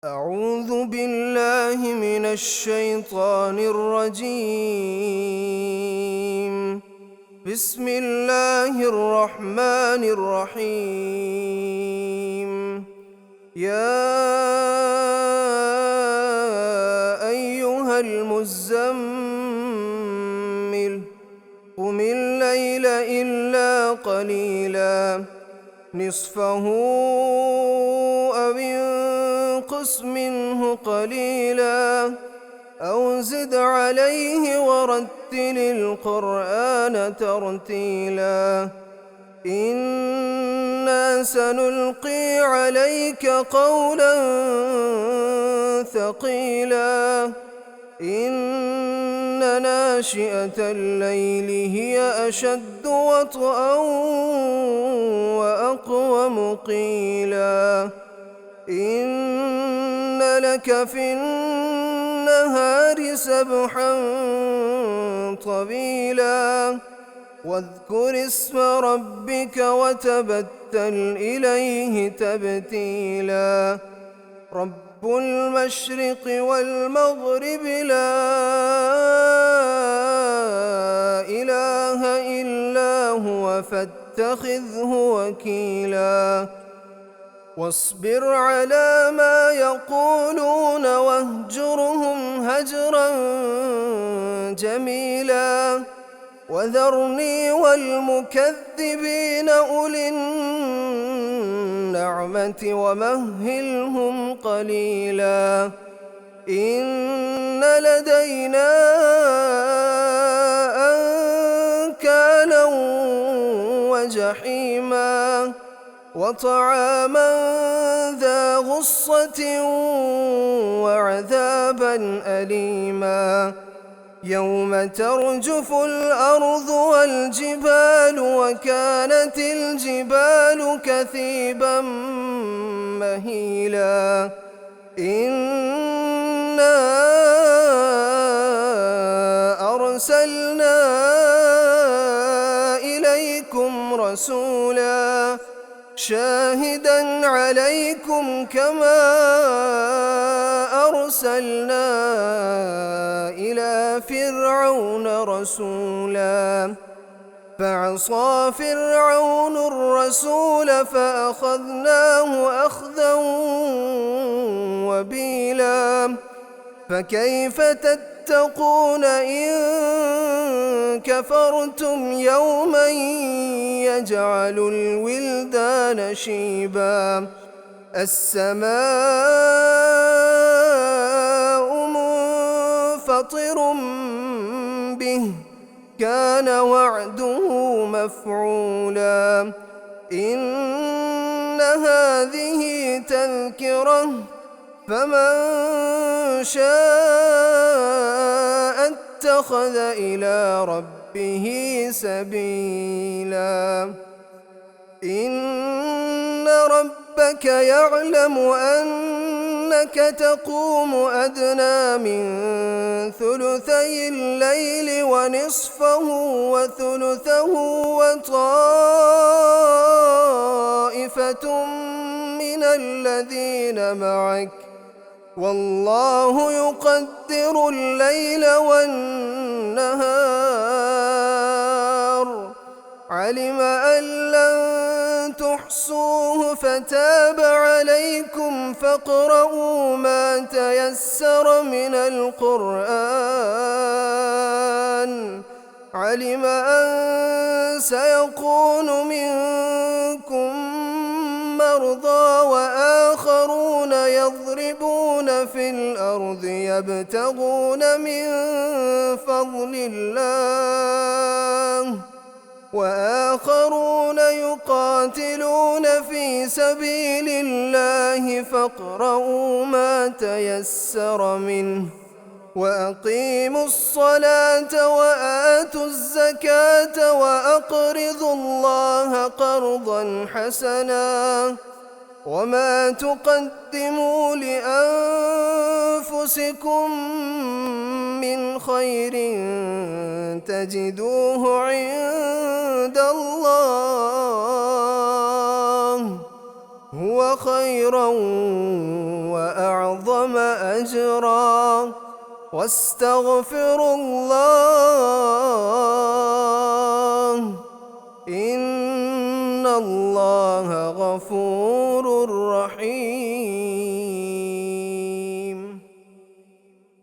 أعوذ بالله من الشيطان الرجيم. بسم الله الرحمن الرحيم. يا أيها المزمل قم الليل إلا قليلا نصفه أو انقص منه قليلا أو زد عليه ورتل القرآن ترتيلا إنا سنلقي عليك قولا ثقيلا إن ناشئة الليل هي أشد وطئا وأقوم قيلا إن لك في النهار سبحا طويلا واذكر اسم ربك وتبتل إليه تبتيلا رب المشرق والمغرب لا إله إلا هو فاتخذه وكيلا واصبر على ما يقولون واهجرهم هجرا جميلا وذرني والمكذبين أولي النعمة ومهلهم قليلا إن لدينا أنكالا وجحيما وطعاما ذا غصة وعذابا أليما يوم ترجف الأرض والجبال وكانت الجبال كثيبا مهيلا إنا أرسلنا إليكم رسولا شاهدا عليكم كما أرسلنا إلى فرعون رسولا فعصى فرعون الرسول فأخذناه أخذا وبيلا فكيف تتقون إن كفرتم يوما يجعل الولدان شيبا السماء منفطر به كان وعده مفعولا إن هذه تذكرة فمن شاء اتخذ إلى ربه سبيلا إن ربك يعلم أنك تقوم أدنى من ثلثي الليل ونصفه وثلثه وطائفة من الذين معك والله يقدر الليل والنهار علم أن لن تحصوه فتاب عليكم فاقرؤوا ما تيسر من القرآن علم أن سيكون منكم مرضى وآخرون يضربون في الأرض يبتغون من فضل الله وآخرون يقاتلون في سبيل الله فاقرؤوا ما تيسر منه وأقيموا الصلاة وآتوا الزكاة وأقرضوا الله قرضا حسنا وما تقدموا لأنفسكم من خير تجدوه عند الله هو خيرا وأعظم أعظم أجرا واستغفروا الله إن الله غفور